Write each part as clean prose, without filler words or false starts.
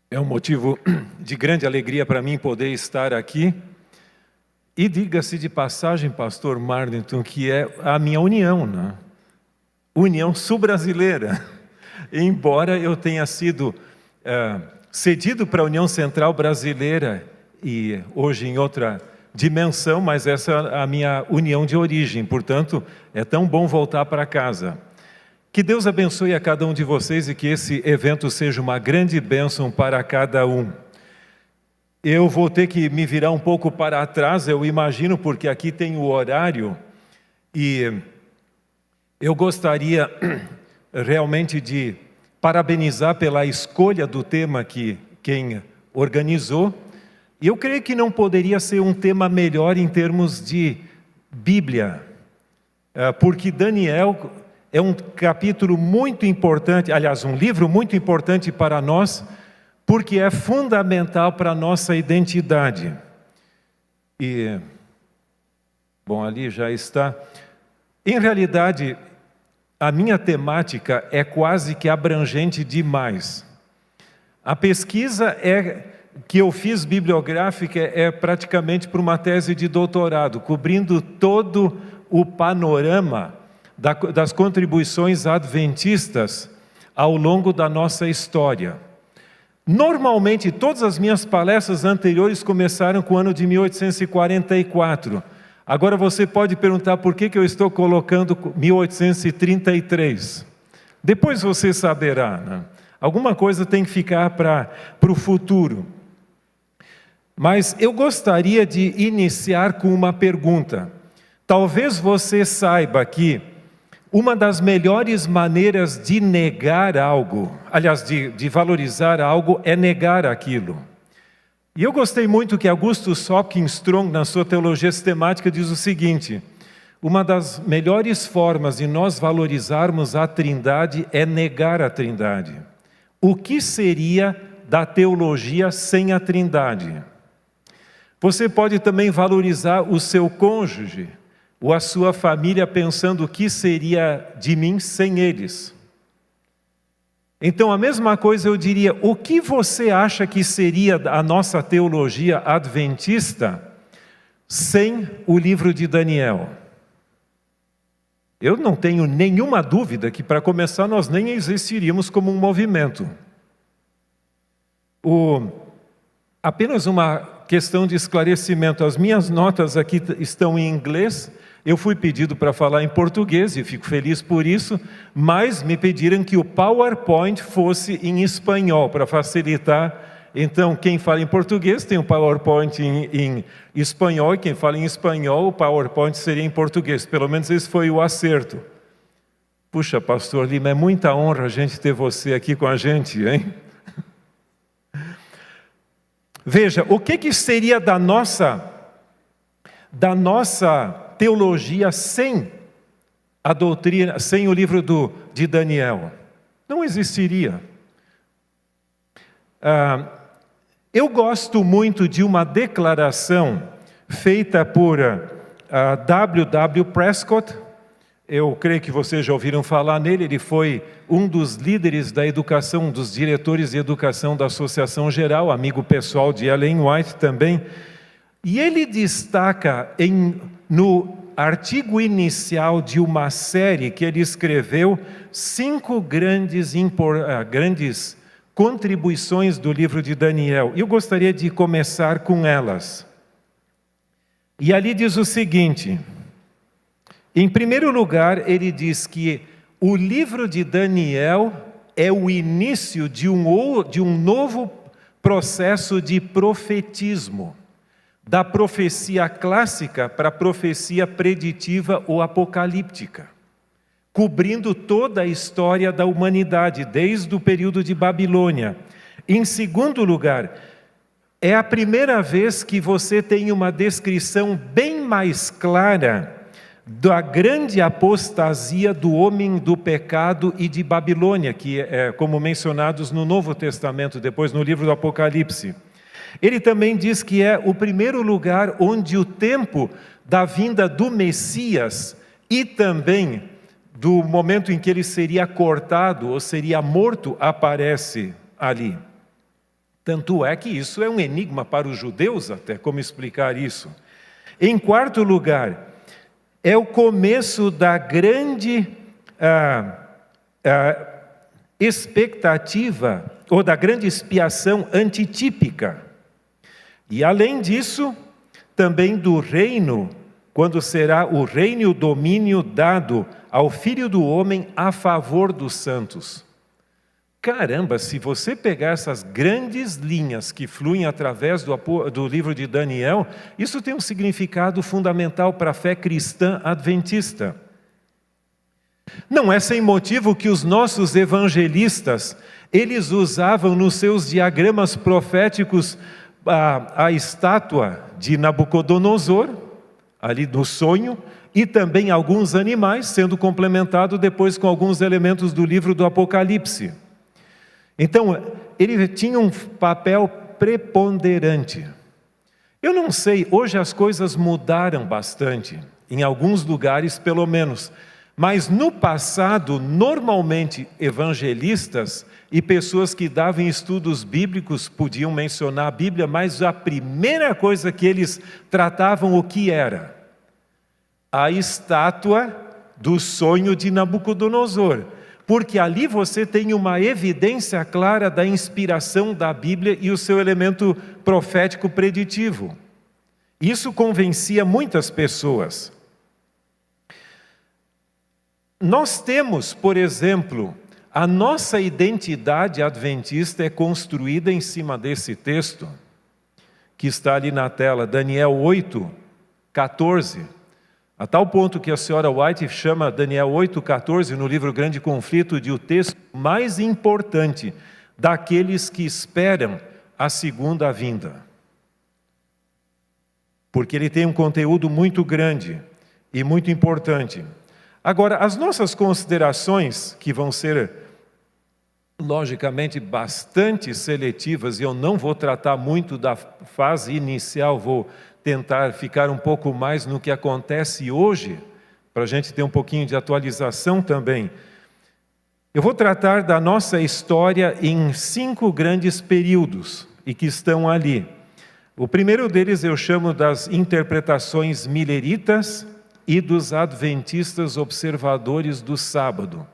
É um motivo de grande alegria para mim poder estar aqui. E diga-se de passagem, pastor Marlington, que é a minha união, né? União Sul-Brasileira. Embora eu tenha sido cedido para a União Central Brasileira e hoje em outra dimensão, mas essa é a minha união de origem. Portanto, é tão bom voltar para casa. Que Deus abençoe a cada um de vocês e que esse evento seja uma grande bênção para cada um. Eu vou ter que me virar um pouco para trás, eu imagino, porque aqui tem o horário, e eu gostaria realmente de parabenizar pela escolha do tema que quem organizou. E eu creio que não poderia ser um tema melhor em termos de Bíblia, porque Daniel é um capítulo muito importante, aliás, um livro muito importante para nós, porque é fundamental para a nossa identidade. E, bom, ali já está. Em realidade, a minha temática é quase que abrangente demais. A pesquisa que eu fiz bibliográfica é praticamente para uma tese de doutorado, cobrindo todo o panorama das contribuições adventistas ao longo da nossa história. Normalmente, todas as minhas palestras anteriores começaram com o ano de 1844. Agora você pode perguntar por que eu estou colocando 1833. Depois você saberá, né? Alguma coisa tem que ficar para o futuro. Mas eu gostaria de iniciar com uma pergunta. Talvez você saiba que uma das melhores maneiras de negar algo, aliás, de valorizar algo, é negar aquilo. E eu gostei muito que Augustus Hopkins Strong, na sua teologia sistemática, diz o seguinte: uma das melhores formas de nós valorizarmos a Trindade é negar a Trindade. O que seria da teologia sem a Trindade? Você pode também valorizar o seu cônjuge, ou a sua família, pensando o que seria de mim sem eles. Então, a mesma coisa eu diria, o que você acha que seria a nossa teologia adventista sem o livro de Daniel? Eu não tenho nenhuma dúvida que, para começar, nós nem existiríamos como um movimento. Apenas uma questão de esclarecimento, as minhas notas aqui estão em inglês. Eu fui pedido para falar em português e fico feliz por isso, mas me pediram que o PowerPoint fosse em espanhol, para facilitar. Então, quem fala em português tem o PowerPoint em espanhol, e quem fala em espanhol, o PowerPoint seria em português. Pelo menos esse foi o acerto. Puxa, pastor Lima, é muita honra a gente ter você aqui com a gente, hein? Veja, o que seria da nossa teologia sem a doutrina, sem o livro de Daniel? Não existiria. Eu gosto muito de uma declaração feita por W.W. Prescott. Eu creio que vocês já ouviram falar nele. Ele foi um dos líderes da educação, um dos diretores de educação da Associação Geral, amigo pessoal de Ellen White também. E ele destaca no artigo inicial de uma série que ele escreveu 5 grandes contribuições do livro de Daniel. Eu gostaria de começar com elas. E ali diz o seguinte: em primeiro lugar, ele diz que o livro de Daniel é o início de um novo processo de profetismo, da profecia clássica para a profecia preditiva ou apocalíptica, cobrindo toda a história da humanidade, desde o período de Babilônia. Em segundo lugar, é a primeira vez que você tem uma descrição bem mais clara da grande apostasia do homem do pecado e de Babilônia, que é como mencionados no Novo Testamento, depois no livro do Apocalipse. Ele também diz que é o primeiro lugar onde o tempo da vinda do Messias e também do momento em que ele seria cortado ou seria morto aparece ali. Tanto é que isso é um enigma para os judeus até, como explicar isso. Em quarto lugar, é o começo da grande expectativa, ou da grande expiação antitípica. E além disso, também do reino, quando será o reino e o domínio dado ao Filho do Homem a favor dos santos. Caramba, se você pegar essas grandes linhas que fluem através do livro de Daniel, isso tem um significado fundamental para a fé cristã adventista. Não é sem motivo que os nossos evangelistas, eles usavam nos seus diagramas proféticos a estátua de Nabucodonosor, ali no sonho, e também alguns animais, sendo complementado depois com alguns elementos do livro do Apocalipse. Então, ele tinha um papel preponderante. Eu não sei, hoje as coisas mudaram bastante, em alguns lugares pelo menos, mas no passado, normalmente, evangelistas e pessoas que davam estudos bíblicos podiam mencionar a Bíblia, mas a primeira coisa que eles tratavam o que era? A estátua do sonho de Nabucodonosor. Porque ali você tem uma evidência clara da inspiração da Bíblia e o seu elemento profético preditivo. Isso convencia muitas pessoas. Nós temos, por exemplo, a nossa identidade adventista é construída em cima desse texto, que está ali na tela, Daniel 8:14. A tal ponto que a senhora White chama Daniel 8:14 no livro Grande Conflito de o texto mais importante daqueles que esperam a segunda vinda. Porque ele tem um conteúdo muito grande e muito importante. Agora, as nossas considerações, que vão ser logicamente bastante seletivas, e eu não vou tratar muito da fase inicial, vou tentar ficar um pouco mais no que acontece hoje, para a gente ter um pouquinho de atualização também. Eu vou tratar da nossa história em 5 grandes períodos, e que estão ali. O primeiro deles eu chamo das interpretações mileritas e dos adventistas observadores do sábado.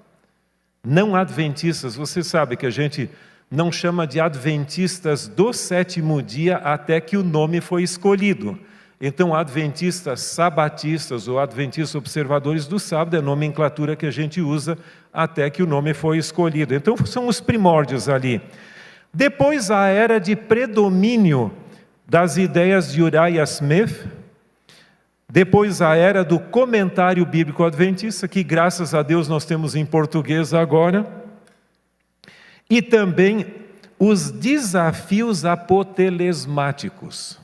Não adventistas, você sabe que a gente não chama de adventistas do sétimo dia até que o nome foi escolhido. Então, adventistas sabatistas ou adventistas observadores do sábado é a nomenclatura que a gente usa até que o nome foi escolhido. Então, são os primórdios ali. Depois, a era de predomínio das ideias de Uriah Smith. Depois, a era do comentário bíblico adventista, que graças a Deus nós temos em português agora. E também os desafios apotelesmáticos.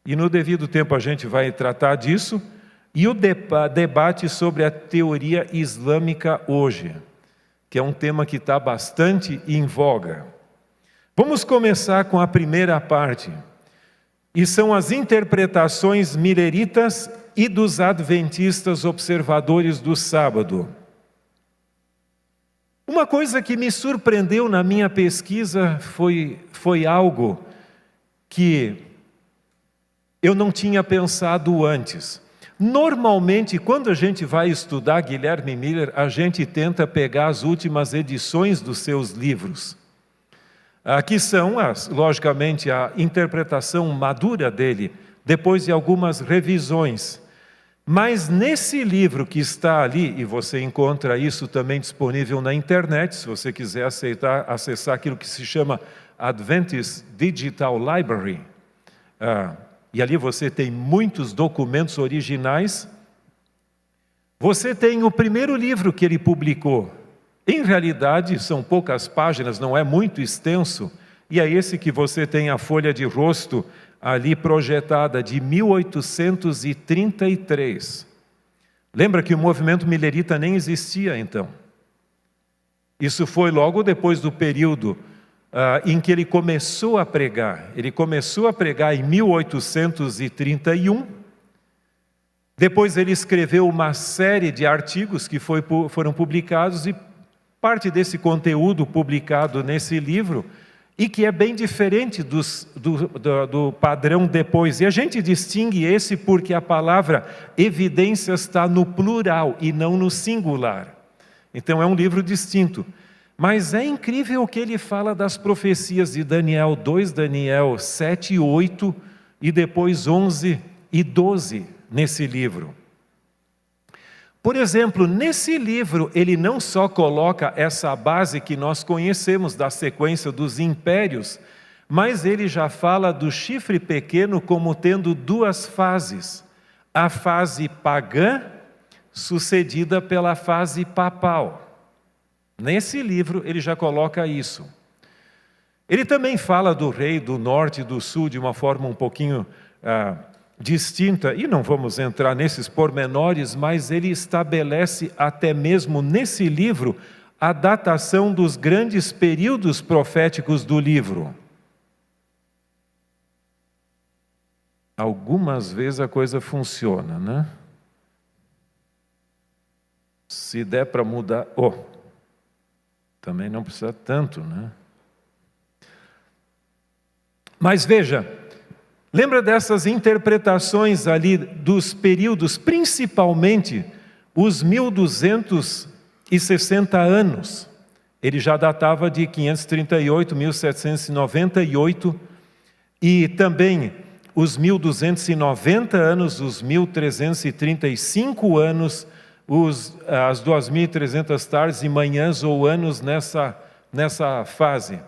E no devido tempo a gente vai tratar disso. E o debate sobre a teoria islâmica hoje, que é um tema que está bastante em voga. Vamos começar com a primeira parte. E são as interpretações mileritas e dos adventistas observadores do sábado. Uma coisa que me surpreendeu na minha pesquisa foi algo que eu não tinha pensado antes. Normalmente, quando a gente vai estudar Guilherme Miller, a gente tenta pegar as últimas edições dos seus livros. Aqui são, logicamente, a interpretação madura dele, depois de algumas revisões. Mas nesse livro que está ali, e você encontra isso também disponível na internet, se você quiser acessar aquilo que se chama Adventist Digital Library, e ali você tem muitos documentos originais, você tem o primeiro livro que ele publicou. Em realidade, são poucas páginas, não é muito extenso, e é esse que você tem a folha de rosto ali projetada de 1833. Lembra que o movimento millerita nem existia então. Isso foi logo depois do período em que ele começou a pregar. Ele começou a pregar em 1831. Depois ele escreveu uma série de artigos que foram publicados, e parte desse conteúdo publicado nesse livro e que é bem diferente do padrão depois. E a gente distingue esse porque a palavra evidências está no plural e não no singular. Então é um livro distinto. Mas é incrível o que ele fala das profecias de Daniel 2, Daniel 7 e 8, e depois 11 e 12 nesse livro. Por exemplo, nesse livro, ele não só coloca essa base que nós conhecemos da sequência dos impérios, mas ele já fala do chifre pequeno como tendo duas fases. A fase pagã, sucedida pela fase papal. Nesse livro, ele já coloca isso. Ele também fala do rei do norte e do sul de uma forma um pouquinho distinta, e não vamos entrar nesses pormenores, mas ele estabelece até mesmo nesse livro a datação dos grandes períodos proféticos do livro. Algumas vezes a coisa funciona, né? Se der para mudar... também não precisa tanto, né? Mas veja... Lembra dessas interpretações ali dos períodos, principalmente os 1260 anos. Ele já datava de 538, 1798, e também os 1290 anos, os 1335 anos, as 2300 tardes e manhãs ou anos nessa fase.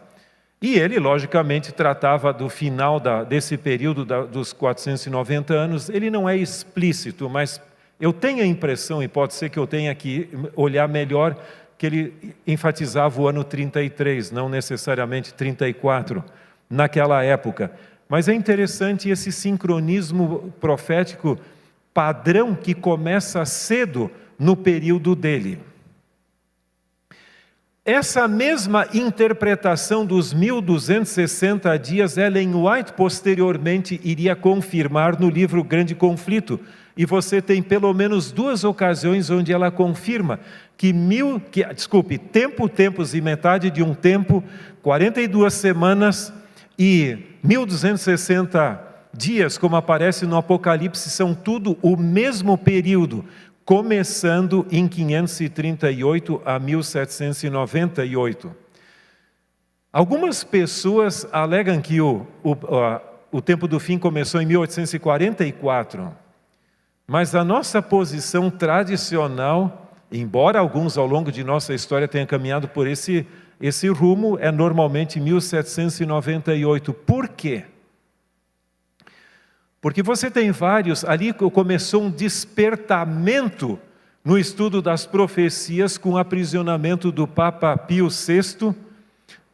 E ele, logicamente, tratava do final desse período dos 490 anos. Ele não é explícito, mas eu tenho a impressão, e pode ser que eu tenha que olhar melhor, que ele enfatizava o ano 33, não necessariamente 34, naquela época. Mas é interessante esse sincronismo profético padrão que começa cedo no período dele. Essa mesma interpretação dos 1260 dias, Ellen White posteriormente iria confirmar no livro Grande Conflito. E você tem pelo menos duas ocasiões onde ela confirma que tempo, tempos e metade de um tempo, 42 semanas e 1260 dias, como aparece no Apocalipse, são tudo o mesmo período, começando em 538 a 1798. Algumas pessoas alegam que o tempo do fim começou em 1844, mas a nossa posição tradicional, embora alguns ao longo de nossa história tenham caminhado por esse rumo, é normalmente 1798. Por quê? Porque você tem vários, ali começou um despertamento no estudo das profecias com o aprisionamento do Papa Pio VI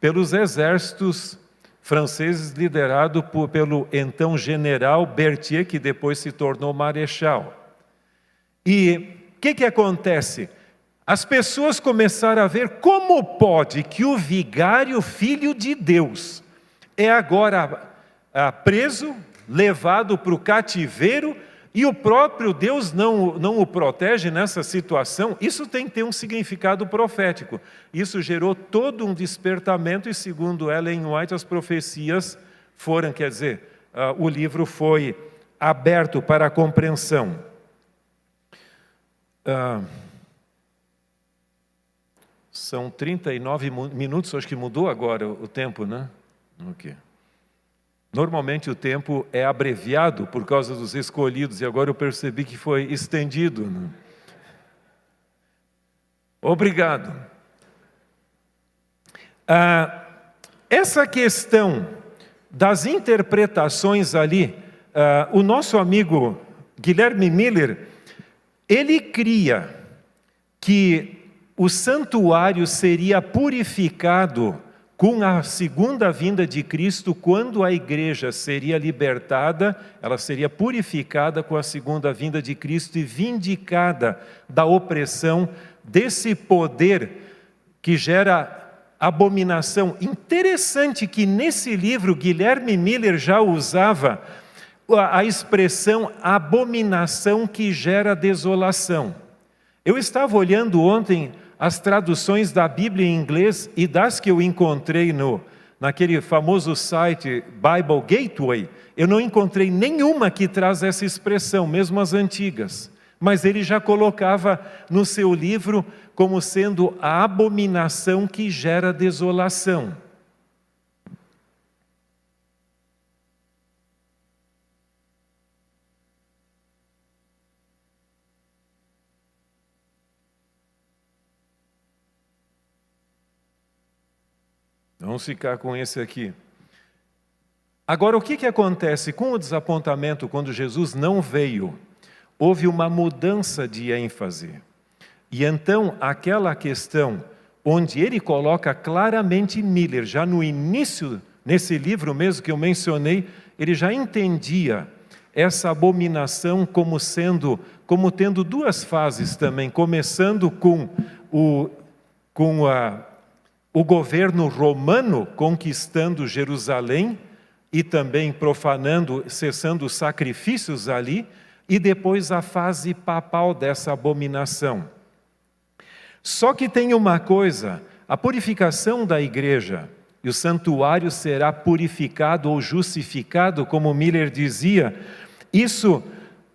pelos exércitos franceses liderados pelo então general Berthier, que depois se tornou marechal. E o que acontece? As pessoas começaram a ver como pode que o vigário, filho de Deus, é agora preso, levado para o cativeiro, e o próprio Deus não o protege nessa situação. Isso tem que ter um significado profético. Isso gerou todo um despertamento, e segundo Ellen White, as profecias foram, o livro foi aberto para a compreensão. São 39 minutos, acho que mudou agora o tempo, né? Ok. Normalmente o tempo é abreviado por causa dos escolhidos, e agora eu percebi que foi estendido, né? Obrigado. Essa questão das interpretações ali, o nosso amigo Guilherme Miller, ele cria que o santuário seria purificado com a segunda vinda de Cristo, quando a igreja seria libertada, ela seria purificada com a segunda vinda de Cristo e vindicada da opressão desse poder que gera abominação. Interessante que nesse livro Guilherme Miller já usava a expressão abominação que gera desolação. Eu estava olhando ontem as traduções da Bíblia em inglês, e das que eu encontrei naquele famoso site Bible Gateway, eu não encontrei nenhuma que traz essa expressão, mesmo as antigas. Mas ele já colocava no seu livro como sendo a abominação que gera desolação. Vamos ficar com esse aqui. Agora, o que acontece com o desapontamento quando Jesus não veio? Houve uma mudança de ênfase. E então, aquela questão onde ele coloca claramente Miller, já no início, nesse livro mesmo que eu mencionei, ele já entendia essa abominação como tendo duas fases também, começando com o governo romano conquistando Jerusalém e também profanando, cessando os sacrifícios ali, e depois a fase papal dessa abominação. Só que tem uma coisa, a purificação da igreja, e o santuário será purificado ou justificado, como Miller dizia, isso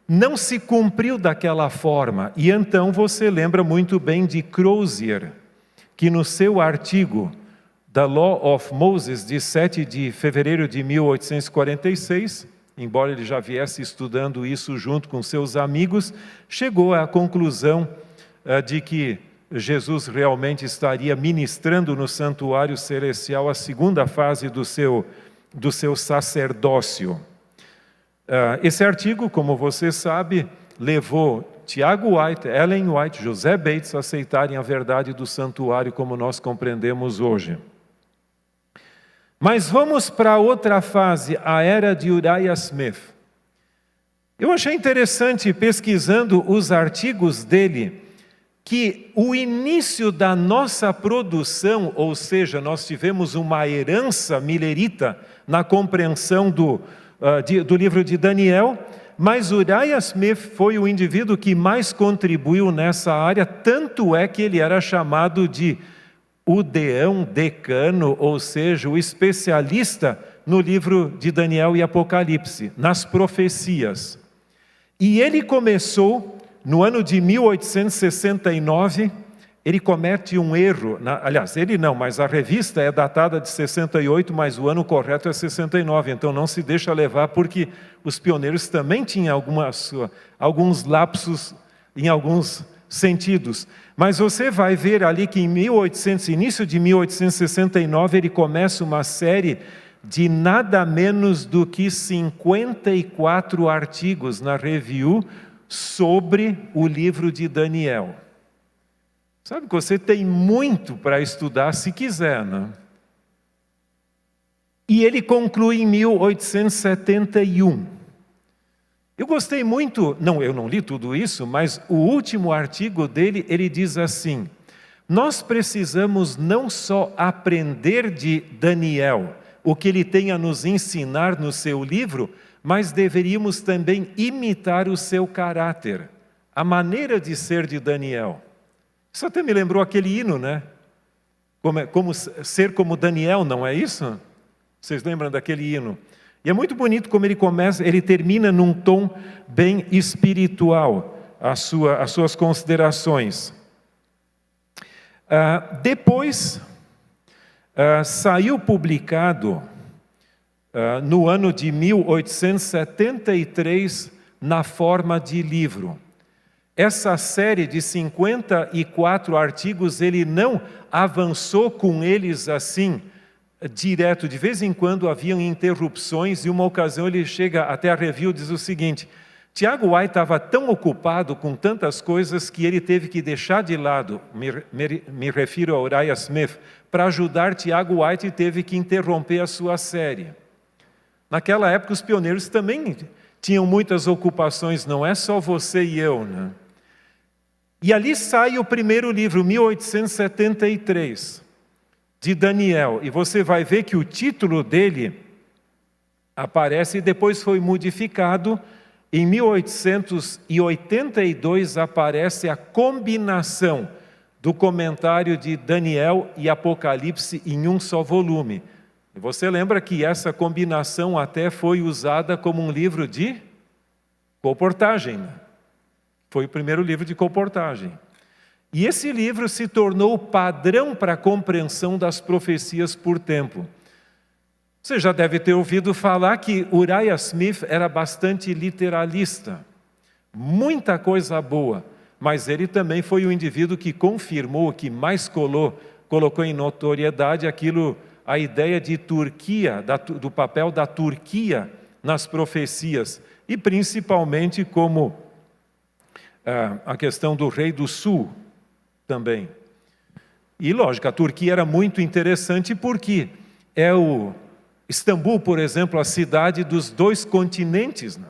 não se cumpriu daquela forma. E então você lembra muito bem de Crozier, que no seu artigo The Law of Moses, de 7 de fevereiro de 1846, embora ele já viesse estudando isso junto com seus amigos, chegou à conclusão de que Jesus realmente estaria ministrando no santuário celestial a segunda fase do seu sacerdócio. Esse artigo, como você sabe, levou Tiago White, Ellen White, José Bates a aceitarem a verdade do santuário como nós compreendemos hoje. Mas vamos para outra fase, a era de Uriah Smith. Eu achei interessante, pesquisando os artigos dele, que o início da nossa produção, ou seja, nós tivemos uma herança millerita na compreensão do livro de Daniel, mas Uriah Smith foi o indivíduo que mais contribuiu nessa área, tanto é que ele era chamado de o decano, ou seja, o especialista no livro de Daniel e Apocalipse, nas profecias. E ele começou, no ano de 1869, ele comete um erro, aliás, ele não, mas a revista é datada de 68, mas o ano correto é 69, então não se deixa levar, porque os pioneiros também tinham alguns lapsos em alguns sentidos. Mas você vai ver ali que início de 1869, ele começa uma série de nada menos do que 54 artigos na Review sobre o livro de Daniel. Sabe que você tem muito para estudar se quiser, né? E ele conclui em 1871. Eu gostei muito, eu não li tudo isso, mas o último artigo dele, ele diz assim: nós precisamos não só aprender de Daniel, o que ele tem a nos ensinar no seu livro, mas deveríamos também imitar o seu caráter, a maneira de ser de Daniel. Isso até me lembrou aquele hino, né? Como ser como Daniel, não é isso? Vocês lembram daquele hino? E é muito bonito como ele termina num tom bem espiritual, as suas considerações. Depois, saiu publicado, no ano de 1873, na forma de livro. Essa série de 54 artigos, ele não avançou com eles assim, direto. De vez em quando haviam interrupções, e uma ocasião ele chega até a Review e diz o seguinte: Tiago White estava tão ocupado com tantas coisas que ele teve que deixar de lado, me refiro a Uriah Smith, para ajudar Tiago White, e teve que interromper a sua série. Naquela época os pioneiros também tinham muitas ocupações, não é só você e eu, né? E ali sai o primeiro livro, 1873, de Daniel, e você vai ver que o título dele aparece e depois foi modificado. Em 1882 aparece a combinação do comentário de Daniel e Apocalipse em um só volume. E você lembra que essa combinação até foi usada como um livro de colportagem, né? Foi o primeiro livro de colportagem. E esse livro se tornou o padrão para a compreensão das profecias por tempo. Você já deve ter ouvido falar que Uriah Smith era bastante literalista. Muita coisa boa, mas ele também foi o indivíduo que confirmou, que mais colocou em notoriedade a ideia de Turquia, do papel da Turquia nas profecias, e principalmente como a questão do rei do sul também. E lógico, a Turquia era muito interessante porque Istambul, por exemplo, a cidade dos 2 continentes, né?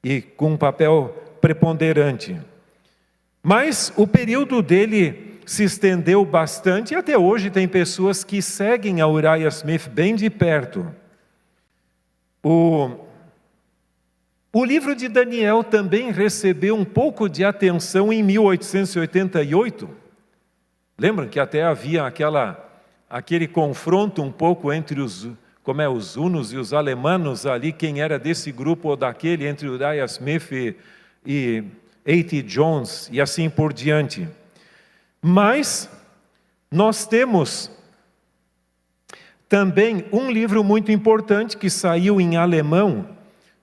E com um papel preponderante. Mas o período dele se estendeu bastante e até hoje tem pessoas que seguem a Uriah Smith bem de perto. O livro de Daniel também recebeu um pouco de atenção em 1888. Lembram que até havia aquele confronto um pouco entre os hunos e os alemanos ali, quem era desse grupo ou daquele, entre Uriah Smith e A.T. Jones e assim por diante. Mas nós temos também um livro muito importante que saiu em alemão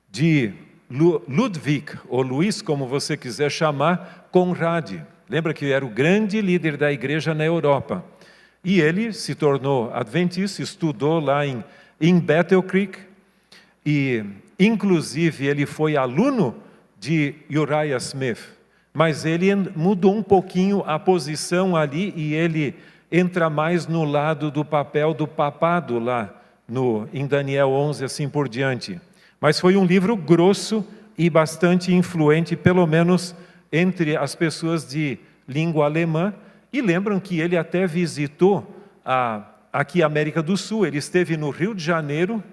de Ludwig, ou Luiz, como você quiser chamar, Conrad. Lembra que era o grande líder da igreja na Europa. E ele se tornou adventista, estudou lá em Battle Creek, e inclusive ele foi aluno de Uriah Smith, mas ele mudou um pouquinho a posição ali e ele entra mais no lado do papel do papado lá em Daniel 11, assim por diante. Mas foi um livro grosso e bastante influente, pelo menos entre as pessoas de língua alemã, e lembram que ele até visitou aqui a América do Sul, ele esteve no Rio de Janeiro.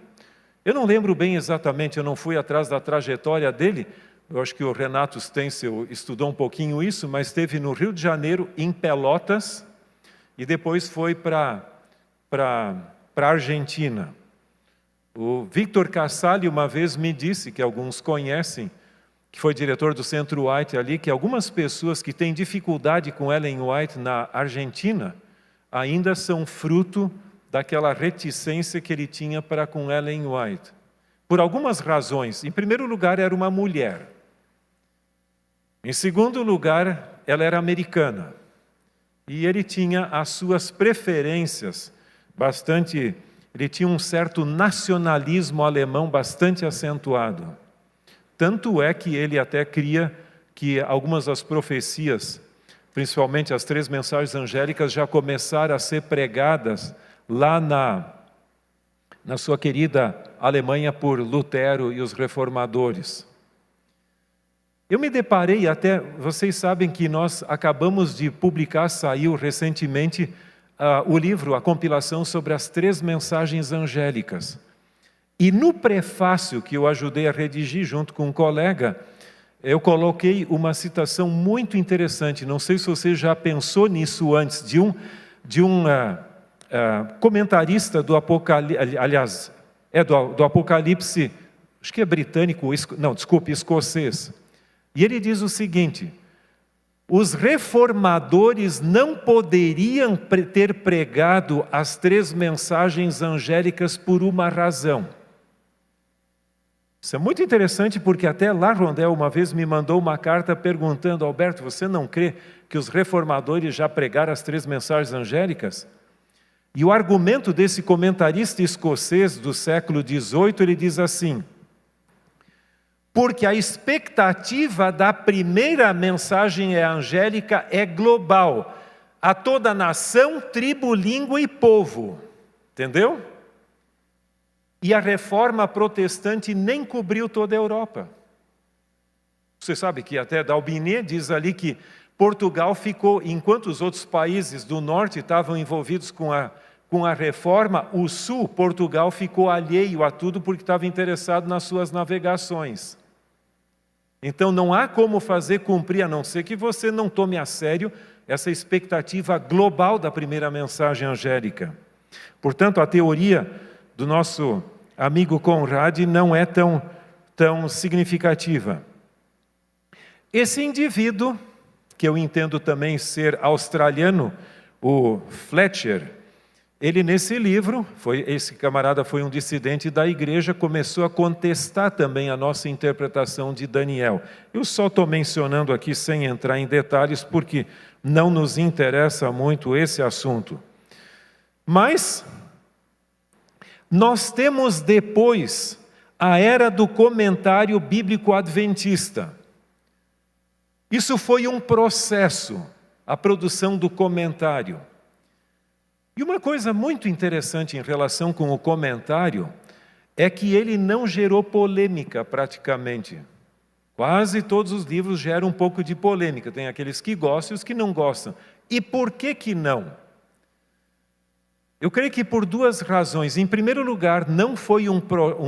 Eu não lembro bem exatamente, eu não fui atrás da trajetória dele, eu acho que o Renato Stencil estudou um pouquinho isso, mas esteve no Rio de Janeiro, em Pelotas, e depois foi para a Argentina. O Victor Casale uma vez me disse, que alguns conhecem, que foi diretor do Centro White ali, que algumas pessoas que têm dificuldade com Ellen White na Argentina, ainda são fruto daquela reticência que ele tinha para com Ellen White. Por algumas razões. Em primeiro lugar, era uma mulher. Em segundo lugar, ela era americana. E ele tinha as suas preferências ele tinha um certo nacionalismo alemão bastante acentuado. Tanto é que ele até cria que algumas das profecias, principalmente as 3 mensagens angélicas, já começaram a ser pregadas lá na sua querida Alemanha por Lutero e os reformadores. Eu me deparei até, vocês sabem que nós acabamos de publicar, saiu recentemente o livro, a compilação sobre as 3 mensagens angélicas. E no prefácio que eu ajudei a redigir junto com um colega, eu coloquei uma citação muito interessante. Não sei se você já pensou nisso antes, de um comentarista do Apocalipse, aliás, do Apocalipse, acho que é britânico, escocês. E ele diz o seguinte: os reformadores não poderiam ter pregado as 3 mensagens angélicas por uma razão. Isso é muito interessante porque até lá Rondel uma vez me mandou uma carta perguntando: Alberto, você não crê que os reformadores já pregaram as 3 mensagens angélicas? E o argumento desse comentarista escocês do século XVIII, ele diz assim: porque a expectativa da primeira mensagem angélica é global, a toda nação, tribo, língua e povo. Entendeu? E a reforma protestante nem cobriu toda a Europa. Você sabe que até D'Albinê diz ali que Portugal ficou, enquanto os outros países do norte estavam envolvidos com a reforma, o sul, Portugal, ficou alheio a tudo porque estava interessado nas suas navegações. Então não há como fazer cumprir, a não ser que você não tome a sério essa expectativa global da primeira mensagem angélica. Portanto, a teoria do nosso amigo Conrad não é tão significativa. Esse indivíduo, que eu entendo também ser australiano, o Fletcher, ele nesse livro, esse camarada foi um dissidente da igreja, começou a contestar também a nossa interpretação de Daniel. Eu só estou mencionando aqui sem entrar em detalhes, porque não nos interessa muito esse assunto. Mas nós temos depois a era do comentário bíblico adventista. Isso foi um processo, a produção do comentário. E uma coisa muito interessante em relação com o comentário é que ele não gerou polêmica praticamente. Quase todos os livros geram um pouco de polêmica. Tem aqueles que gostam e os que não gostam. E por que não? Eu creio que por duas razões. Em primeiro lugar, não foi um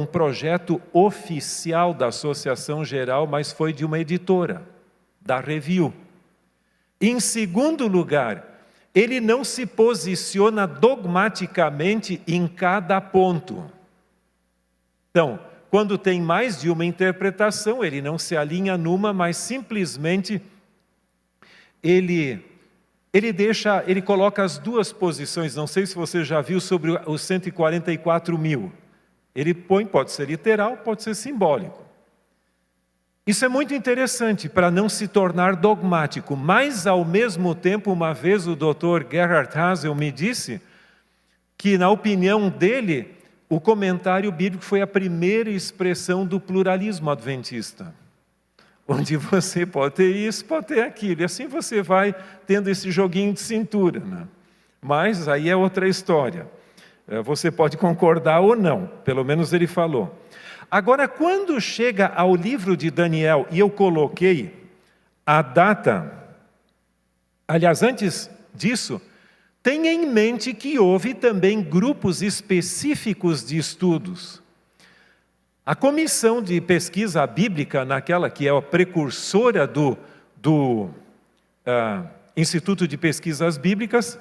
projeto oficial da Associação Geral, mas foi de uma editora, da Review. Em segundo lugar, ele não se posiciona dogmaticamente em cada ponto. Então, quando tem mais de uma interpretação, ele não se alinha numa, mas simplesmente ele coloca as duas posições. Não sei se você já viu sobre os 144 mil. Ele põe, pode ser literal, pode ser simbólico. Isso é muito interessante para não se tornar dogmático, mas ao mesmo tempo, uma vez o Dr. Gerhard Hasel me disse que, na opinião dele, o comentário bíblico foi a primeira expressão do pluralismo adventista, onde você pode ter isso, pode ter aquilo, e assim você vai tendo esse joguinho de cintura, né? Mas aí é outra história. Você pode concordar ou não, pelo menos ele falou. Agora, quando chega ao livro de Daniel, e eu coloquei a data, aliás, antes disso, tenha em mente que houve também grupos específicos de estudos. A comissão de pesquisa bíblica, naquela que é a precursora do Instituto de Pesquisas Bíblicas,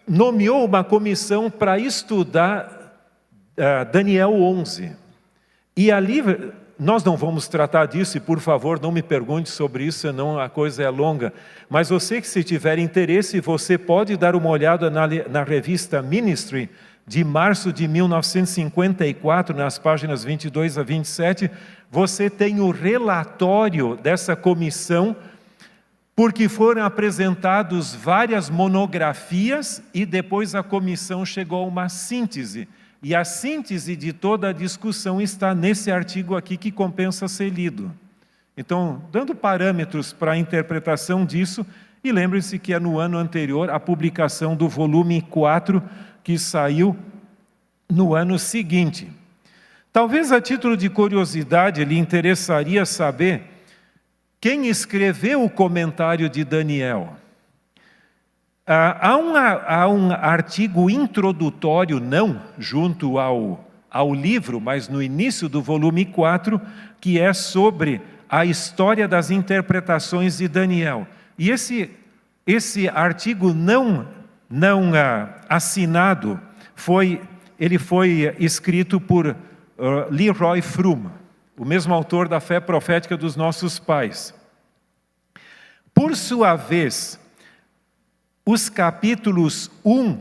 nomeou uma comissão para estudar Daniel 11. E ali, nós não vamos tratar disso, e por favor não me pergunte sobre isso, senão a coisa é longa. Mas você que se tiver interesse, você pode dar uma olhada na revista Ministry, de março de 1954, nas páginas 22 a 27, você tem o relatório dessa comissão, porque foram apresentados várias monografias e depois a comissão chegou a uma síntese. E a síntese de toda a discussão está nesse artigo aqui que compensa ser lido. Então, dando parâmetros para a interpretação disso, e lembre-se que é no ano anterior a publicação do volume 4, que saiu no ano seguinte. Talvez a título de curiosidade lhe interessaria saber quem escreveu o comentário de Daniel. Há um artigo introdutório, não junto ao livro, mas no início do volume 4, que é sobre a história das interpretações de Daniel. E esse artigo não assinado, ele foi escrito por Leroy Froom, o mesmo autor da Fé Profética dos Nossos Pais. Por sua vez, os capítulos 1,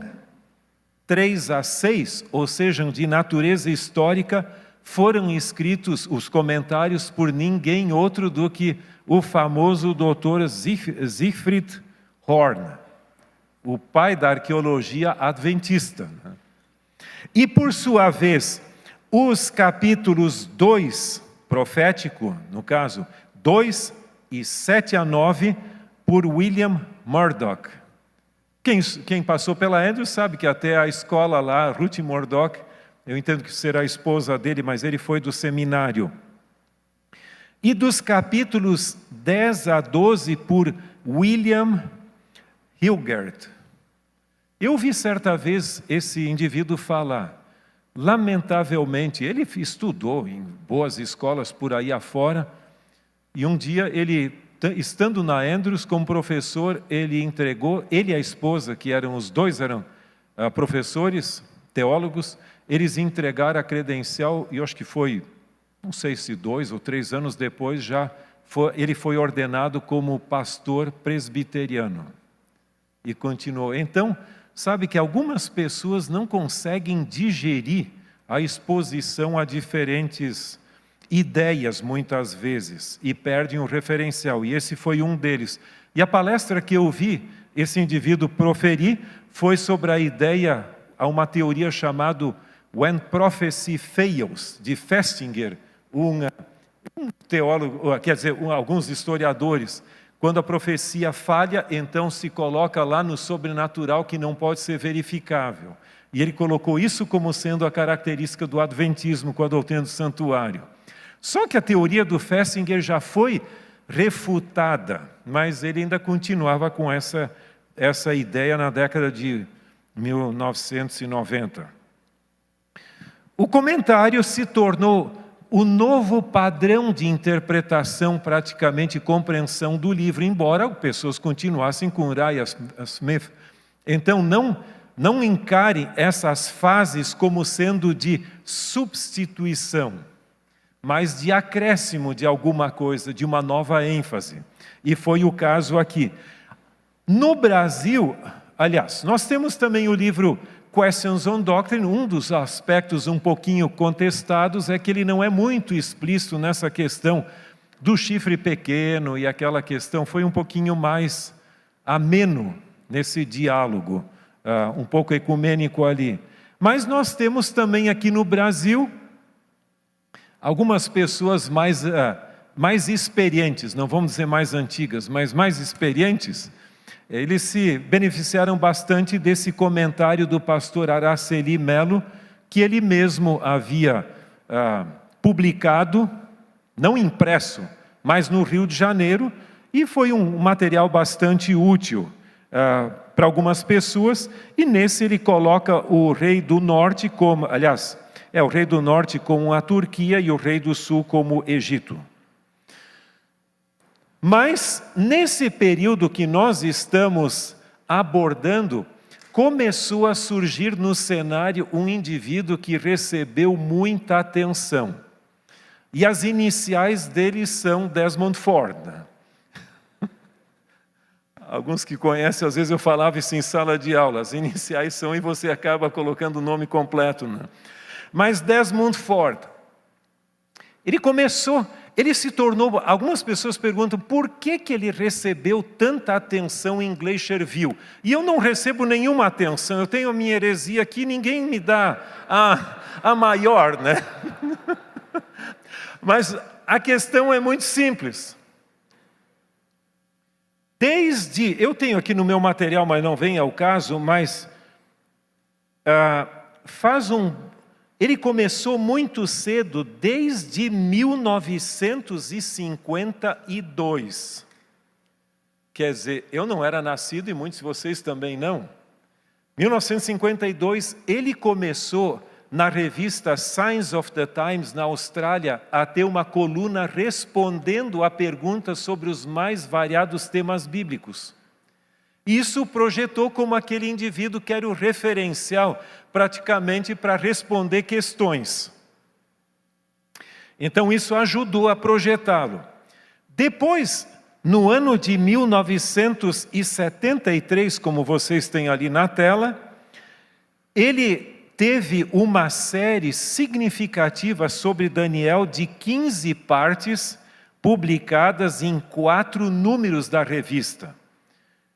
3 a 6, ou seja, de natureza histórica, foram escritos, os comentários, por ninguém outro do que o famoso Dr. Siegfried Horn, o pai da arqueologia adventista. E, por sua vez, os capítulos 2, profético, no caso, 2 e 7 a 9, por William Murdoch. Quem passou pela Andrews sabe que até a escola lá, Ruth Murdoch, eu entendo que será a esposa dele, mas ele foi do seminário. E dos capítulos 10 a 12 por William Hilgert. Eu vi certa vez esse indivíduo falar, lamentavelmente, ele estudou em boas escolas por aí afora, e um dia ele, estando na Andrews como professor, ele entregou, ele e a esposa, que os dois eram professores, teólogos, eles entregaram a credencial, e eu acho que foi, não sei se 2 ou 3 anos depois, ele foi ordenado como pastor presbiteriano. E continuou. Então, sabe que algumas pessoas não conseguem digerir a exposição a diferentes ideias, muitas vezes, e perdem o referencial. E esse foi um deles. E a palestra que eu vi esse indivíduo proferir foi sobre a ideia, a uma teoria chamada When Prophecy Fails, de Festinger, um teólogo, quer dizer, alguns historiadores. Quando a profecia falha, então se coloca lá no sobrenatural que não pode ser verificável. E ele colocou isso como sendo a característica do adventismo com a doutrina do santuário. Só que a teoria do Festinger já foi refutada, mas ele ainda continuava com essa ideia na década de 1990. O comentário se tornou o novo padrão de interpretação, praticamente compreensão do livro, embora pessoas continuassem com Uriah Smith. Então não encare essas fases como sendo de substituição, mas de acréscimo de alguma coisa, de uma nova ênfase. E foi o caso aqui. No Brasil, aliás, nós temos também o livro Questions on Doctrine. Um dos aspectos um pouquinho contestados é que ele não é muito explícito nessa questão do chifre pequeno, e aquela questão foi um pouquinho mais ameno nesse diálogo, um pouco ecumênico ali. Mas nós temos também aqui no Brasil algumas pessoas mais experientes, não vamos dizer mais antigas, mas mais experientes. Eles se beneficiaram bastante desse comentário do pastor Araceli Melo, que ele mesmo havia publicado, não impresso, mas no Rio de Janeiro, e foi um material bastante útil para algumas pessoas. E nesse ele coloca o rei do norte como, aliás, o rei do norte como a Turquia e o rei do sul como Egito. Mas, nesse período que nós estamos abordando, começou a surgir no cenário um indivíduo que recebeu muita atenção. E as iniciais dele são Desmond Ford. Alguns que conhecem, às vezes eu falava isso em sala de aula, as iniciais são e você acaba colocando o nome completo, né? Mas Desmond Ford, ele se tornou, algumas pessoas perguntam por que ele recebeu tanta atenção em Glacier View. E eu não recebo nenhuma atenção, eu tenho a minha heresia aqui, ninguém me dá a maior, né? Mas a questão é muito simples. Eu tenho aqui no meu material, mas não vem ao caso, mas ele começou muito cedo, desde 1952. Quer dizer, eu não era nascido e muitos de vocês também não. 1952, ele começou na revista Signs of the Times, na Austrália, a ter uma coluna respondendo a perguntas sobre os mais variados temas bíblicos. Isso projetou como aquele indivíduo que era o referencial, praticamente, para responder questões. Então, isso ajudou a projetá-lo. Depois, no ano de 1973, como vocês têm ali na tela, ele teve uma série significativa sobre Daniel de 15 partes, publicadas em 4 números da revista.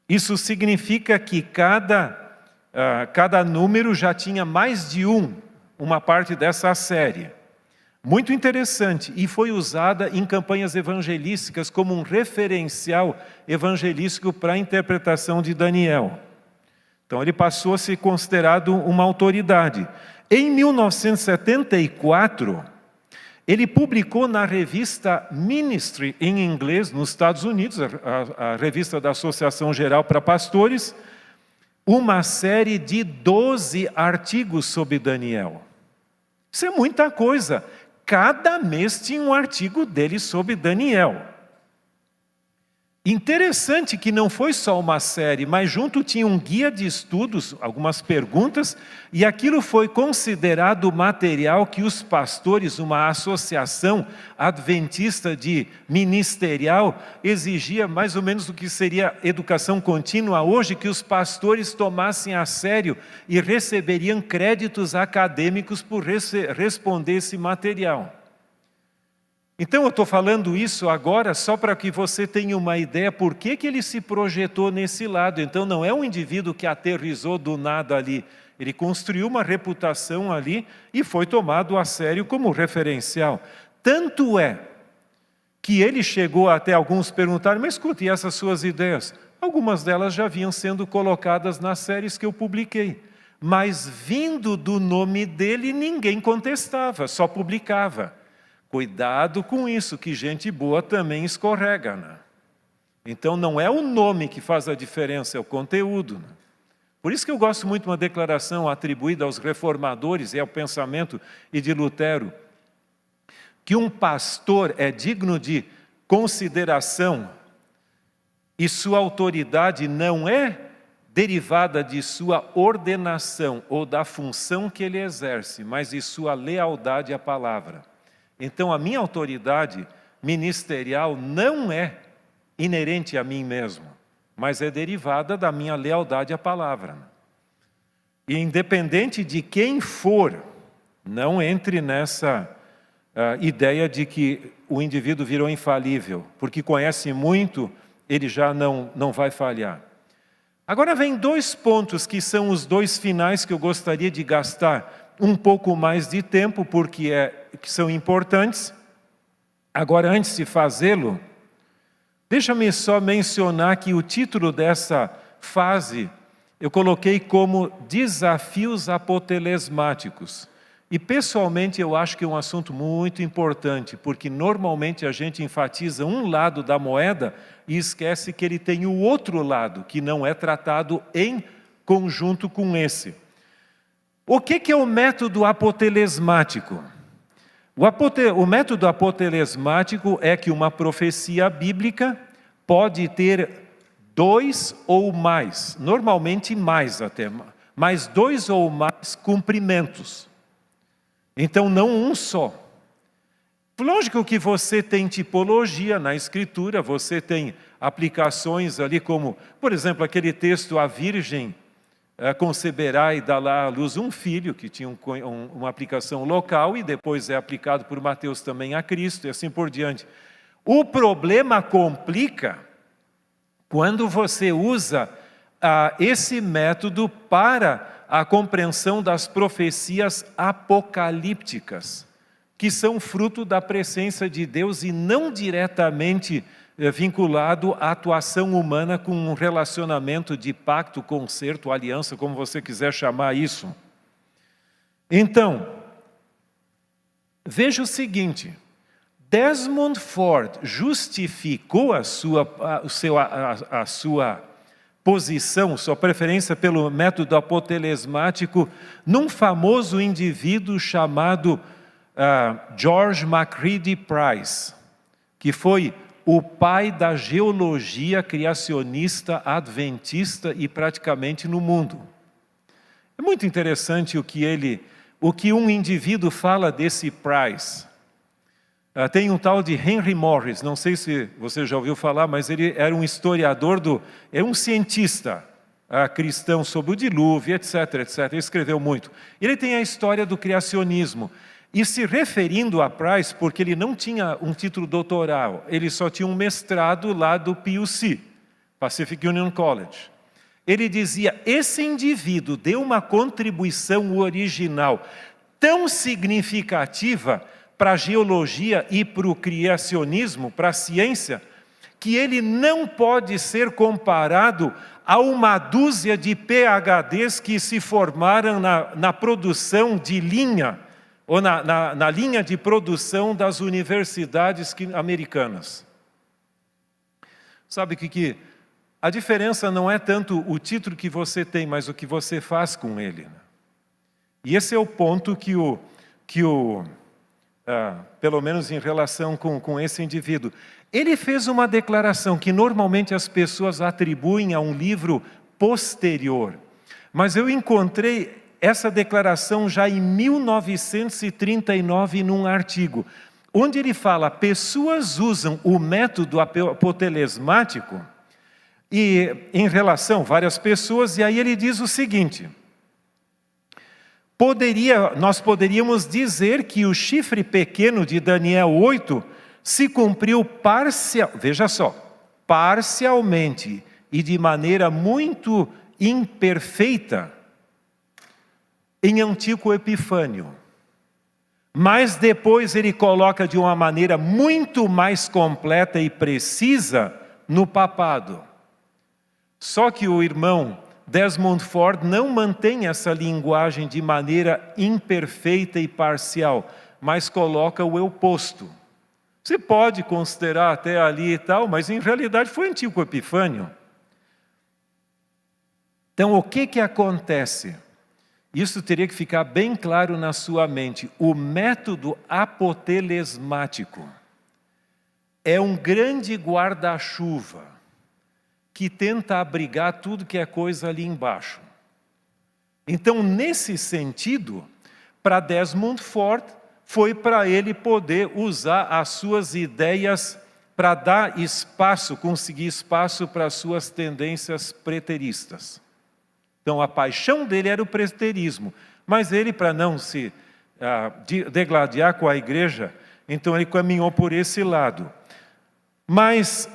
Isso significa que cada número já tinha mais de uma parte dessa série. Muito interessante, e foi usada em campanhas evangelísticas como um referencial evangelístico para a interpretação de Daniel. Então ele passou a ser considerado uma autoridade. Em 1974, ele publicou na revista Ministry, em inglês, nos Estados Unidos, a revista da Associação Geral para Pastores, uma série de 12 artigos sobre Daniel. Isso é muita coisa. Cada mês tinha um artigo dele sobre Daniel. Interessante que não foi só uma série, mas junto tinha um guia de estudos, algumas perguntas, e aquilo foi considerado material que os pastores, uma associação adventista de ministerial, exigia mais ou menos o que seria educação contínua hoje, que os pastores tomassem a sério e receberiam créditos acadêmicos por responder esse material. Então eu estou falando isso agora só para que você tenha uma ideia por que ele se projetou nesse lado. Então não é um indivíduo que aterrissou do nada ali. Ele construiu uma reputação ali e foi tomado a sério como referencial. Tanto é que ele chegou até alguns perguntarem, mas escute, e essas suas ideias? Algumas delas já vinham sendo colocadas nas séries que eu publiquei. Mas vindo do nome dele, ninguém contestava, só publicava. Cuidado com isso, que gente boa também escorrega, né? Então não é o nome que faz a diferença, é o conteúdo, né? Por isso que eu gosto muito de uma declaração atribuída aos reformadores e ao pensamento e de Lutero, que um pastor é digno de consideração e sua autoridade não é derivada de sua ordenação ou da função que ele exerce, mas de sua lealdade à palavra. Então, a minha autoridade ministerial não é inerente a mim mesmo, mas é derivada da minha lealdade à palavra. E independente de quem for, não entre nessa ideia de que o indivíduo virou infalível, porque conhece muito, ele já não vai falhar. Agora vem 2 pontos que são os 2 finais que eu gostaria de gastar um pouco mais de tempo, porque que são importantes. Agora, antes de fazê-lo, deixa-me só mencionar que o título dessa fase eu coloquei como Desafios Apotelesmáticos. E pessoalmente eu acho que é um assunto muito importante, porque normalmente a gente enfatiza um lado da moeda e esquece que ele tem o outro lado, que não é tratado em conjunto com esse. O que é o método apotelesmático? O método apotelesmático é que uma profecia bíblica pode ter 2 ou mais, normalmente mais até, mas 2 ou mais cumprimentos. Então não um só. Lógico que você tem tipologia na Escritura, você tem aplicações ali como, por exemplo, aquele texto, a virgem conceberá e dará à luz um filho, que tinha uma aplicação local e depois é aplicado por Mateus também a Cristo e assim por diante. O problema complica quando você usa esse método para a compreensão das profecias apocalípticas, que são fruto da presença de Deus e não diretamente vinculado à atuação humana com um relacionamento de pacto, concerto, aliança, como você quiser chamar isso. Então, veja o seguinte, Desmond Ford justificou a sua posição, sua preferência pelo método apotelesmático num famoso indivíduo chamado George MacCready Price, que foi o pai da geologia criacionista adventista e praticamente no mundo. É muito interessante o que um indivíduo fala desse Price. Tem um tal de Henry Morris, não sei se você já ouviu falar, mas ele era um historiador, é um cientista cristão sobre o dilúvio, etc, etc. Ele escreveu muito. Ele tem a história do criacionismo. E se referindo a Price, porque ele não tinha um título doutoral, ele só tinha um mestrado lá do PUC, Pacific Union College. Ele dizia, esse indivíduo deu uma contribuição original tão significativa para a geologia e para o criacionismo, para a ciência, que ele não pode ser comparado a uma dúzia de PhDs que se formaram na produção de linha, ou na linha de produção das universidades americanas. Sabe que a diferença não é tanto o título que você tem, mas o que você faz com ele. E esse é o ponto que o pelo menos em relação com esse indivíduo. Ele fez uma declaração que normalmente as pessoas atribuem a um livro posterior, mas eu encontrei essa declaração já em 1939 num artigo, onde ele fala: pessoas usam o método apotelesmático e em relação a várias pessoas, e aí ele diz o seguinte: nós poderíamos dizer que o chifre pequeno de Daniel 8 se cumpriu parcialmente e de maneira muito imperfeita em Antíoco Epifânio. Mas depois ele coloca de uma maneira muito mais completa e precisa no papado. Só que o irmão Desmond Ford não mantém essa linguagem de maneira imperfeita e parcial, mas coloca o oposto. Você pode considerar até ali e tal, mas em realidade foi Antíoco Epifânio. Então o que acontece? Isso teria que ficar bem claro na sua mente. O método apotelesmático é um grande guarda-chuva que tenta abrigar tudo que é coisa ali embaixo. Então, nesse sentido, para Desmond Ford, foi para ele poder usar as suas ideias para dar espaço, conseguir espaço para as suas tendências preteristas. Então, a paixão dele era o preterismo, mas ele, para não se degladiar com a igreja, então ele caminhou por esse lado. Mas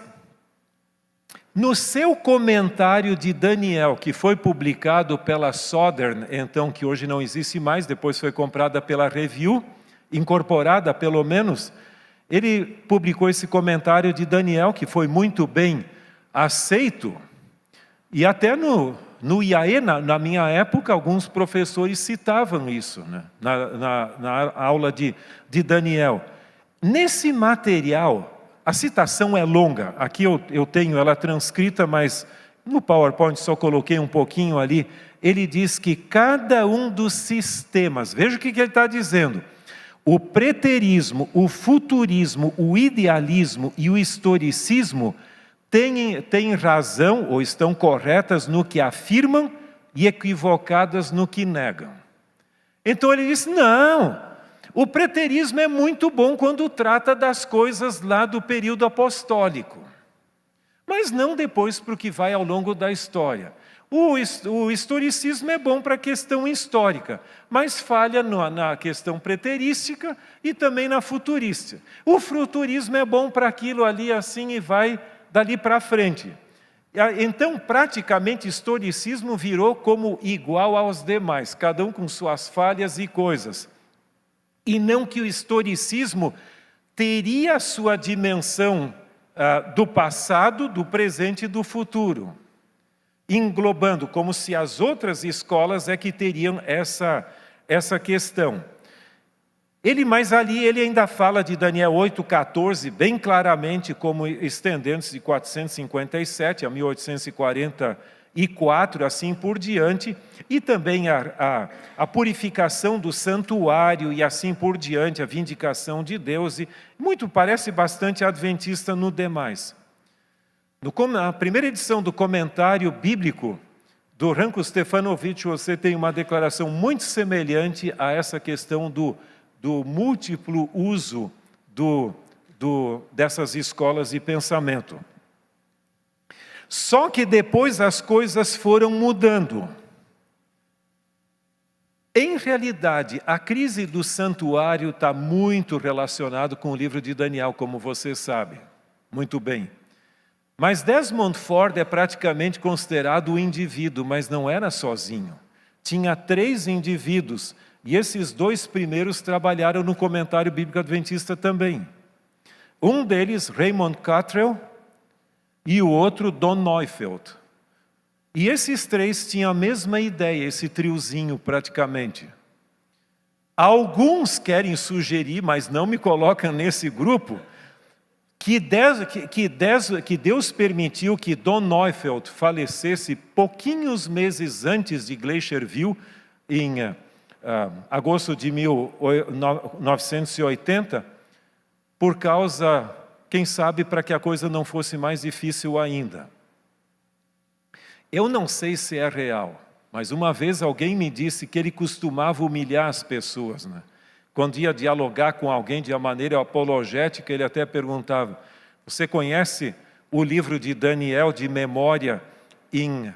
no seu comentário de Daniel, que foi publicado pela Southern, então que hoje não existe mais, depois foi comprada pela Review, incorporada pelo menos, ele publicou esse comentário de Daniel, que foi muito bem aceito, e até no IAE, na minha época, alguns professores citavam isso, né? na aula de Daniel. Nesse material, a citação é longa, aqui eu tenho ela transcrita, mas no PowerPoint só coloquei um pouquinho ali. Ele diz que cada um dos sistemas, veja o que ele está dizendo: o preterismo, o futurismo, o idealismo e o historicismo têm razão ou estão corretas no que afirmam e equivocadas no que negam. Então ele diz: não, o preterismo é muito bom quando trata das coisas lá do período apostólico, mas não depois para o que vai ao longo da história. O historicismo é bom para a questão histórica, mas falha na questão preterística e também na futurística. O futurismo é bom para aquilo ali assim e vai dali para frente. Então, praticamente, historicismo virou como igual aos demais, cada um com suas falhas e coisas. E não que o historicismo teria a sua dimensão do passado, do presente e do futuro, englobando como se as outras escolas é que teriam essa questão. Mas ali ele ainda fala de Daniel 8,14, bem claramente, como estendendo-se de 457 a 1844, assim por diante, e também a purificação do santuário e assim por diante, a vindicação de Deus, e parece bastante adventista no demais. Na primeira edição do comentário bíblico do Ranko Stefanovic, você tem uma declaração muito semelhante a essa questão do múltiplo uso dessas escolas de pensamento. Só que depois as coisas foram mudando. Em realidade, a crise do santuário está muito relacionada com o livro de Daniel, como você sabe muito bem. Mas Desmond Ford é praticamente considerado o indivíduo, mas não era sozinho. Tinha 3 indivíduos, e esses 2 primeiros trabalharam no comentário bíblico adventista também. Um deles, Raymond Cottrell, e o outro, Don Neufeld. E esses 3 tinham a mesma ideia, esse triozinho praticamente. Alguns querem sugerir, mas não me colocam nesse grupo, que Deus permitiu que Don Neufeld falecesse pouquinhos meses antes de Glacier View, em agosto de 1980, por causa, quem sabe, para que a coisa não fosse mais difícil ainda. Eu não sei se é real, mas uma vez alguém me disse que ele costumava humilhar as pessoas, né? Quando ia dialogar com alguém de uma maneira apologética, ele até perguntava: você conhece o livro de Daniel de memória em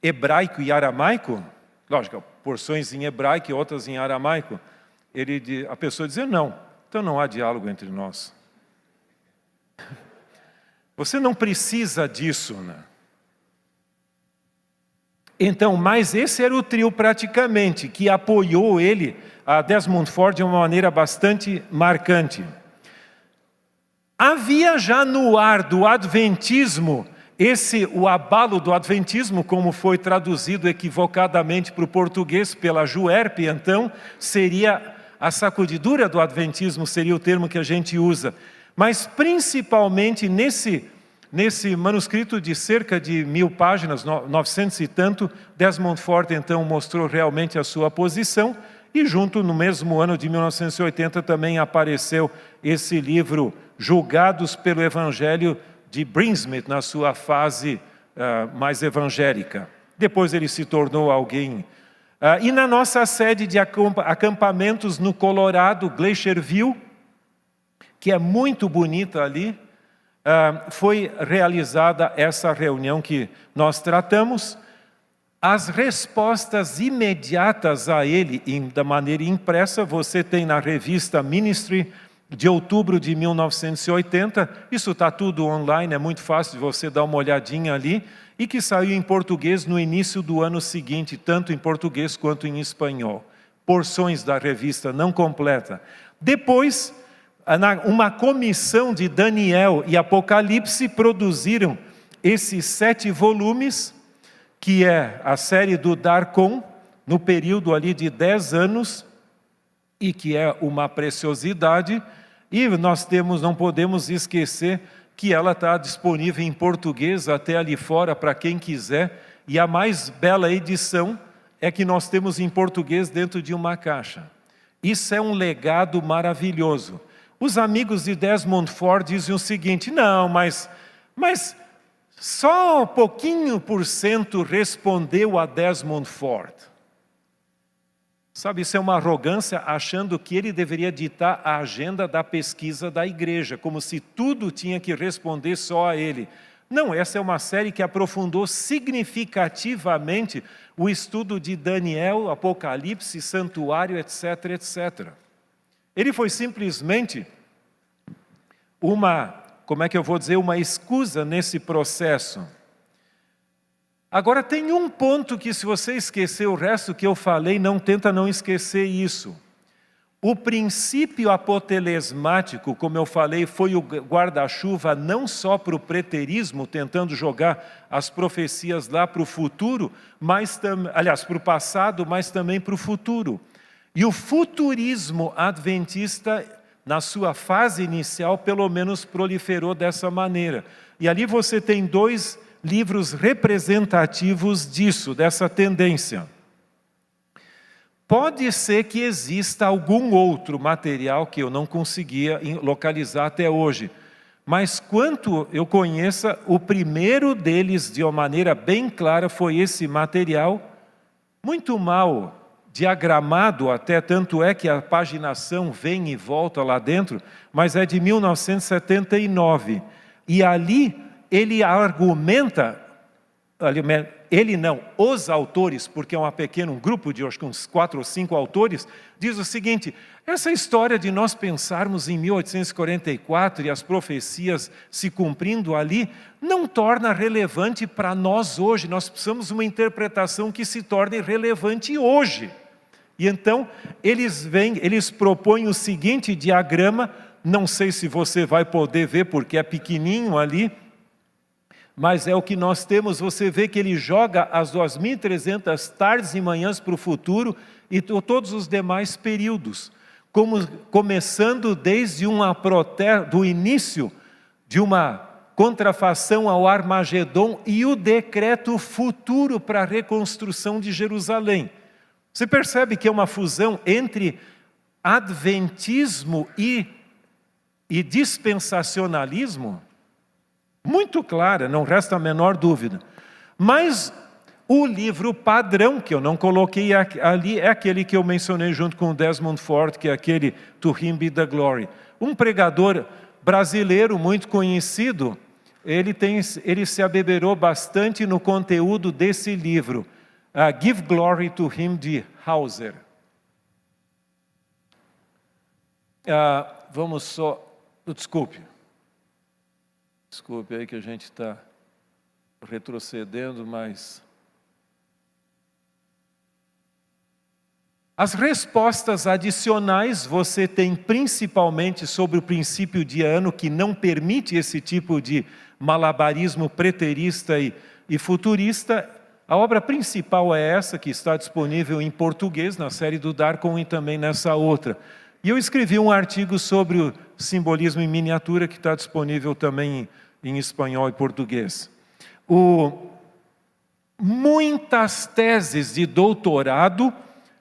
hebraico e aramaico? Lógico, porções em hebraico e outras em aramaico. A pessoa dizia: não, então não há diálogo entre nós. Você não precisa disso, né? Então, mas esse era o trio praticamente, que apoiou ele, a Desmond Ford, de uma maneira bastante marcante. Havia já no ar do adventismo, o abalo do adventismo, como foi traduzido equivocadamente para o português pela Juerp, então, seria a sacudidura do adventismo, seria o termo que a gente usa. Mas principalmente nesse manuscrito de cerca de 1000 páginas, 900 e tanto, Desmond Ford então mostrou realmente a sua posição, e junto no mesmo ano de 1980 também apareceu esse livro, Julgados pelo Evangelho, de Brinsmith, na sua fase mais evangélica. Depois ele se tornou alguém. E na nossa sede de acampamentos no Colorado, Glacierville, que é muito bonita ali, foi realizada essa reunião que nós tratamos. As respostas imediatas a ele, da maneira impressa, você tem na revista Ministry, de outubro de 1980, isso está tudo online, é muito fácil de você dar uma olhadinha ali, e que saiu em português no início do ano seguinte, tanto em português quanto em espanhol. Porções da revista não completa. Depois, uma comissão de Daniel e Apocalipse produziram esses 7 volumes, que é a série do Darkon, no período ali de 10 anos, e que é uma preciosidade, e nós não podemos esquecer que ela está disponível em português até ali fora para quem quiser, e a mais bela edição é que nós temos em português dentro de uma caixa. Isso é um legado maravilhoso. Os amigos de Desmond Ford dizem o seguinte: não, mas só pouquinho por cento respondeu a Desmond Ford. Sabe, isso é uma arrogância, achando que ele deveria ditar a agenda da pesquisa da igreja, como se tudo tinha que responder só a ele. Não, essa é uma série que aprofundou significativamente o estudo de Daniel, Apocalipse, Santuário, etc, etc. Ele foi simplesmente uma escusa nesse processo. Agora tem um ponto que, se você esquecer o resto que eu falei, tenta não esquecer isso. O princípio apotelesmático, como eu falei, foi o guarda-chuva não só para o preterismo, tentando jogar as profecias lá para o futuro, para o passado, mas também para o futuro. E o futurismo adventista, na sua fase inicial, pelo menos proliferou dessa maneira. E ali você tem 2 livros representativos disso, dessa tendência. Pode ser que exista algum outro material que eu não conseguia localizar até hoje, mas quanto eu conheça, o primeiro deles, de uma maneira bem clara, foi esse material, muito mal diagramado até, tanto é que a paginação vem e volta lá dentro, mas é de 1979. E ali ele argumenta, os autores, porque é um grupo de uns 4 ou 5 autores, diz o seguinte: essa história de nós pensarmos em 1844 e as profecias se cumprindo ali, não torna relevante para nós hoje, nós precisamos de uma interpretação que se torne relevante hoje. E então, eles propõem o seguinte diagrama, não sei se você vai poder ver, porque é pequenininho ali, mas é o que nós temos. Você vê que ele joga as 2.300 tardes e manhãs para o futuro e todos os demais períodos, começando desde do início de uma contrafação ao Armagedon e o decreto futuro para a reconstrução de Jerusalém. Você percebe que é uma fusão entre adventismo e dispensacionalismo? Muito clara, não resta a menor dúvida. Mas o livro padrão, que eu não coloquei ali, é aquele que eu mencionei junto com o Desmond Ford, que é aquele To Him Be the Glory. Um pregador brasileiro muito conhecido, ele se abeberou bastante no conteúdo desse livro, Give Glory to Him, de Hauser. Vamos só... Desculpe aí que a gente está retrocedendo, mas... As respostas adicionais você tem principalmente sobre o princípio de ano, que não permite esse tipo de malabarismo preterista e futurista. A obra principal é essa, que está disponível em português, na série do Darkon, e também nessa outra. E eu escrevi um artigo sobre o simbolismo em miniatura, que está disponível também em espanhol e português. Muitas teses de doutorado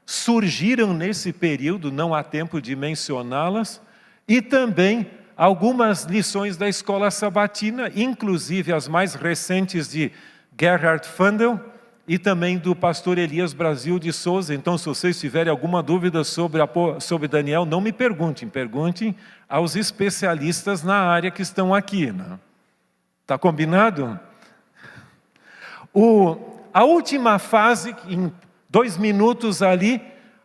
surgiram nesse período, não há tempo de mencioná-las, e também algumas lições da escola sabatina, inclusive as mais recentes de Gerhard Fundel e também do pastor Elias Brasil de Souza. Então, se vocês tiverem alguma dúvida sobre Daniel, não me perguntem, perguntem aos especialistas na área que estão aqui. Está combinado? A última fase, em 2 minutos ali,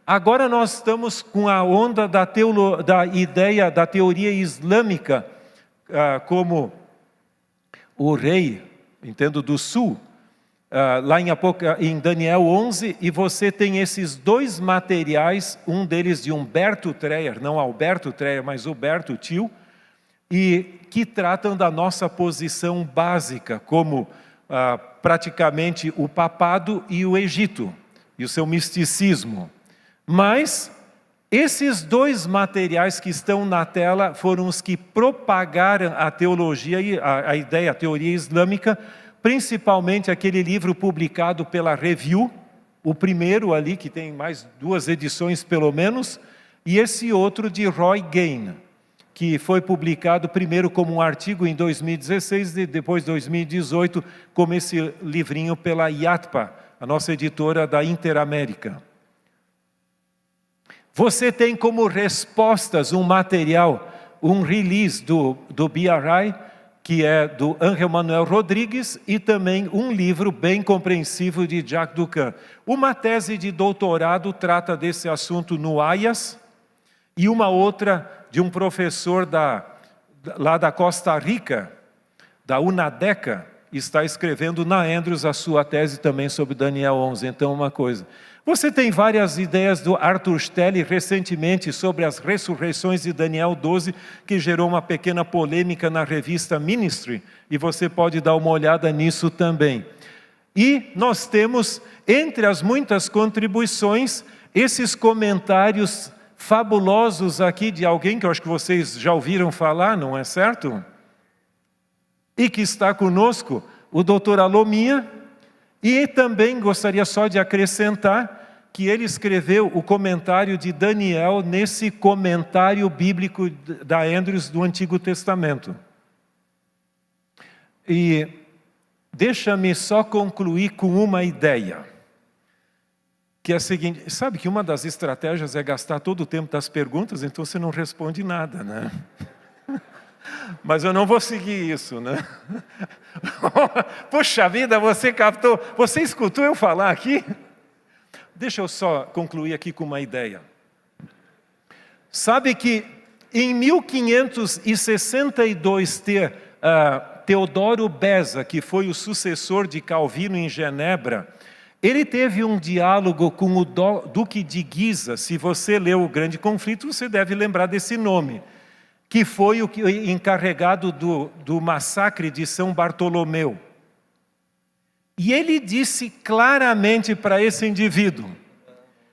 agora nós estamos com a onda da ideia da teoria islâmica, como o rei, entendo, do sul, lá em Daniel 11, e você tem esses 2 materiais, um deles de Humberto Treyer, não Alberto Treyer, mas Huberto Thiel, e que tratam da nossa posição básica, como praticamente o papado e o Egito, e o seu misticismo. Mas esses 2 materiais que estão na tela foram os que propagaram a teologia, a ideia, a teoria islâmica, principalmente aquele livro publicado pela Review, o primeiro ali, que tem mais 2 edições pelo menos, e esse outro de Roy Gain, que foi publicado primeiro como um artigo em 2016 e depois 2018 como esse livrinho pela IATPA, a nossa editora da Interamérica. Você tem como respostas um material, um release do BRI, que é do Ángel Manuel Rodrigues, e também um livro bem compreensivo de Jacques Ducan. Uma tese de doutorado trata desse assunto no AIAS, e uma outra de um professor lá da Costa Rica, da UNADECA, está escrevendo na Andrews a sua tese também sobre Daniel 11. Então, uma coisa. Você tem várias ideias do Arthur Stelly recentemente sobre as ressurreições de Daniel 12, que gerou uma pequena polêmica na revista Ministry, e você pode dar uma olhada nisso também. E nós temos, entre as muitas contribuições, esses comentários fabulosos aqui de alguém que eu acho que vocês já ouviram falar, não é certo? E que está conosco, o doutor Alomia, e também gostaria só de acrescentar que ele escreveu o comentário de Daniel nesse comentário bíblico da Andrews do Antigo Testamento. E deixa-me só concluir com uma ideia, que é a seguinte: sabe que uma das estratégias é gastar todo o tempo das perguntas, então você não responde nada, né? Mas eu não vou seguir isso, né? Puxa vida, você captou, você escutou eu falar aqui? Deixa eu só concluir aqui com uma ideia. Sabe que em 1562, Teodoro Beza, que foi o sucessor de Calvino em Genebra, ele teve um diálogo com o Duque de Guisa. Se você leu O Grande Conflito, você deve lembrar desse nome, que foi o encarregado do massacre de São Bartolomeu. E ele disse claramente para esse indivíduo: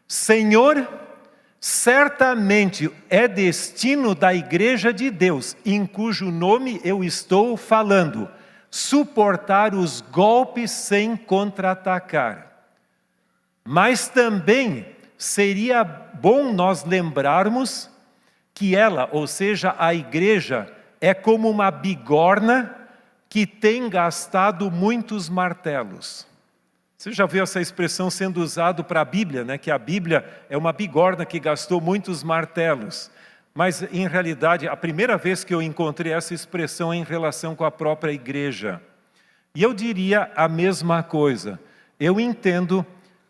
Senhor, certamente é destino da Igreja de Deus, em cujo nome eu estou falando, suportar os golpes sem contra-atacar. Mas também seria bom nós lembrarmos que ela, ou seja, a igreja, é como uma bigorna que tem gastado muitos martelos. Você já viu essa expressão sendo usada para a Bíblia, né? Que a Bíblia é uma bigorna que gastou muitos martelos. Mas, em realidade, a primeira vez que eu encontrei essa expressão é em relação com a própria igreja. E eu diria a mesma coisa. Eu entendo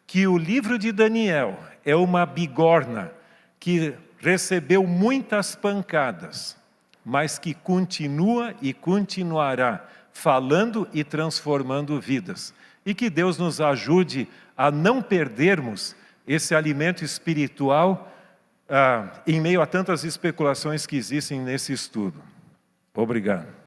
que o livro de Daniel é uma bigorna que recebeu muitas pancadas, mas que continua e continuará falando e transformando vidas. E que Deus nos ajude a não perdermos esse alimento espiritual em meio a tantas especulações que existem nesse estudo. Obrigado.